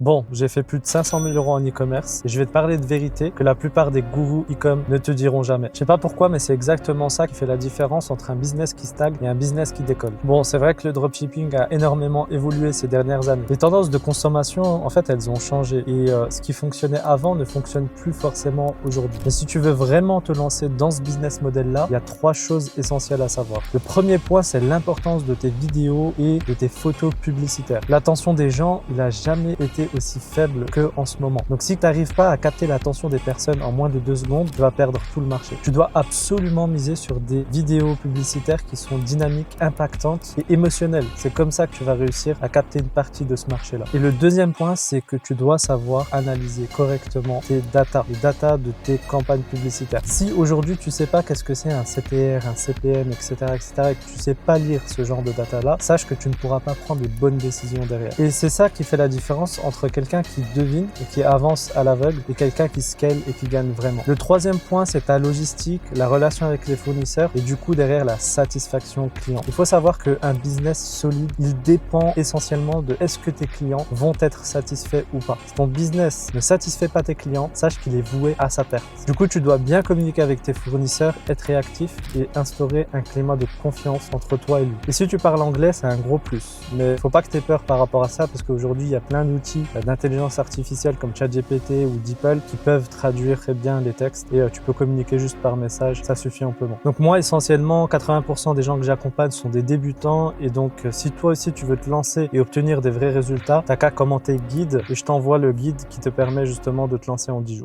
Bon, j'ai fait plus de 500 000 € en e-commerce et je vais te parler de vérité que la plupart des gourous e-com ne te diront jamais. Je sais pas pourquoi, mais c'est exactement ça qui fait la différence entre un business qui stagne et un business qui décolle. Bon, c'est vrai que le dropshipping a énormément évolué ces dernières années. Les tendances de consommation, en fait, elles ont changé et ce qui fonctionnait avant ne fonctionne plus forcément aujourd'hui. Mais si tu veux vraiment te lancer dans ce business model-là, il y a 3 choses essentielles à savoir. Le premier point, c'est l'importance de tes vidéos et de tes photos publicitaires. L'attention des gens, il a jamais été aussi faible que en ce moment. Donc si tu n'arrives pas à capter l'attention des personnes en moins de 2 secondes, tu vas perdre tout le marché. Tu dois absolument miser sur des vidéos publicitaires qui sont dynamiques, impactantes et émotionnelles. C'est comme ça que tu vas réussir à capter une partie de ce marché-là. Et le deuxième point, c'est que tu dois savoir analyser correctement tes datas, les datas de tes campagnes publicitaires. Si aujourd'hui tu sais pas qu'est-ce que c'est un CTR, un CPM, etc., et que tu sais pas lire ce genre de data-là, sache que tu ne pourras pas prendre les bonnes décisions derrière. Et c'est ça qui fait la différence entre quelqu'un qui devine et qui avance à l'aveugle et quelqu'un qui scale et qui gagne vraiment. Le troisième point, c'est ta logistique, la relation avec les fournisseurs et du coup derrière la satisfaction client. Il faut savoir qu'un business solide, il dépend essentiellement de est-ce que tes clients vont être satisfaits ou pas. Si ton business ne satisfait pas tes clients, sache qu'il est voué à sa perte. Du coup, tu dois bien communiquer avec tes fournisseurs, être réactif et instaurer un climat de confiance entre toi et lui. Et si tu parles anglais, c'est un gros plus. Mais faut pas que tu aies peur par rapport à ça parce qu'aujourd'hui, il y a plein d'outils d'intelligence artificielle comme ChatGPT ou DeepL qui peuvent traduire très bien les textes et tu peux communiquer juste par message, ça suffit amplement. Donc moi, essentiellement, 80% des gens que j'accompagne sont des débutants et donc si toi aussi tu veux te lancer et obtenir des vrais résultats, t'as qu'à commenter guide et je t'envoie le guide qui te permet justement de te lancer en 10 jours.